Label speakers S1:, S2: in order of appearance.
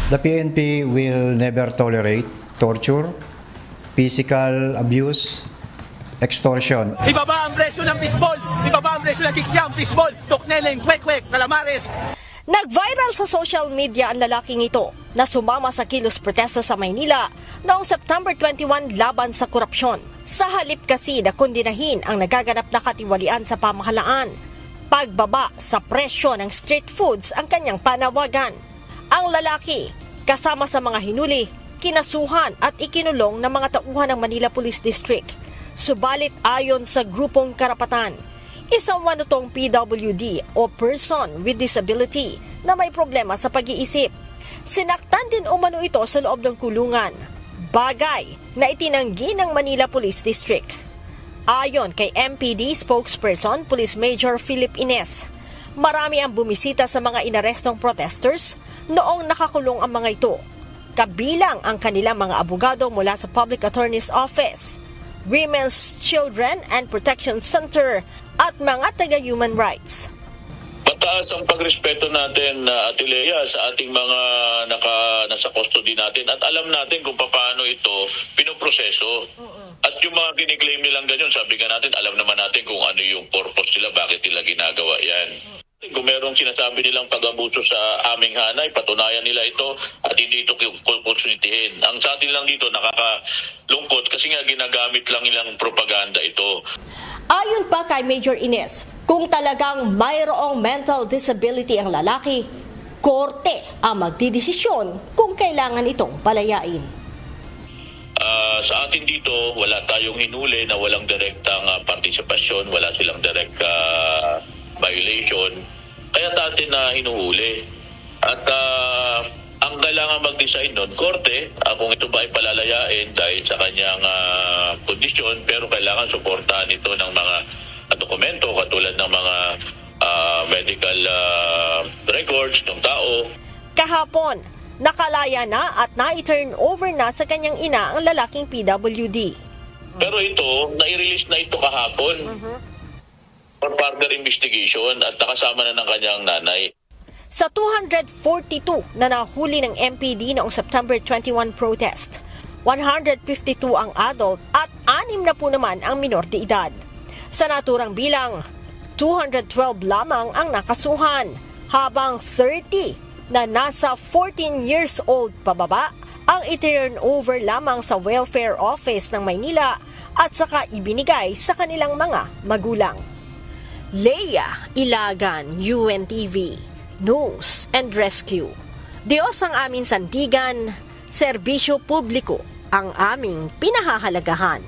S1: The PNP will never tolerate torture, physical abuse, extortion.
S2: Ibaba ang presyo ng baseball! Ibaba ang presyo ng kikyam, baseball, tukneleng, kwek-kwek, calamares!
S3: Nag-viral sa social media ang lalaking ito na sumama sa kilos protesta sa Maynila noong September 21 laban sa korupsyon. Sa halip kasi na kondinahin ang nagaganap na katiwalian sa pamahalaan, pagbaba sa presyo ng street foods ang kanyang panawagan. Ang lalaki, kasama sa mga hinuli, kinasuhan at ikinulong ng mga tauhan ng Manila Police District. Subalit ayon sa grupong karapatan, isang wanutong PWD o person with disability na may problema sa pag-iisip. Sinaktan din umano ito sa loob ng kulungan, bagay na itinanggi ng Manila Police District. Ayon kay MPD spokesperson Police Major Philip Ines, marami ang bumisita sa mga inarestong protesters noong nakakulong ang mga ito, kabilang ang kanilang mga abogado mula sa Public Attorney's Office, Women's, Children and Protection Center at mga taga-human rights.
S4: Mataas ang pagrespeto natin, Ate Lea, sa ating mga nasa custody natin at alam natin kung paano ito pinoproseso. At yung mga kiniklaim nilang ganyan, sabi nga natin, alam naman natin kung ano yung purpose nila, bakit nila ginagawa yan. Kung merong sinasabi nilang pag-abuso sa aming hanay, patunayan nila ito at hindi ito konsunitihin. Ang sa atin lang dito, nakakalungkot kasi nga ginagamit lang nilang propaganda ito.
S3: Ayon pa kay Major Ines, kung talagang mayroong mental disability ang lalaki, korte ang magdidesisyon kung kailangan itong palayain.
S4: Sa atin dito, wala tayong hinuli na walang direktang partisipasyon, wala silang direct violation. Kaya natin na hinuhuli. At ang kailangan mag-decide nun, korte, kung ito ba ay palalayain dahil sa kanyang kondisyon, pero kailangan suportahan ito ng mga dokumento katulad ng mga medical records ng tao.
S3: Kahapon, nakalaya na at na-turn over na sa kanyang ina ang lalaking PWD.
S4: Pero ito, nai-release na ito kahapon for further investigation at nakasama na ng kanyang nanay.
S3: Sa 242 na nahuli ng MPD noong September 21 protest, 152 ang adult at 6 na po naman ang minor de edad. Sa naturang bilang, 212 lamang ang nakasuhan, habang 30 na nasa 14 years old pababa ang i-turn over lamang sa Welfare Office ng Maynila at saka ibinigay sa kanilang mga magulang. Leia Ilagan, UNTV, News and Rescue. Diyos ang aming sandigan, serbisyo publiko ang aming pinahahalagahan.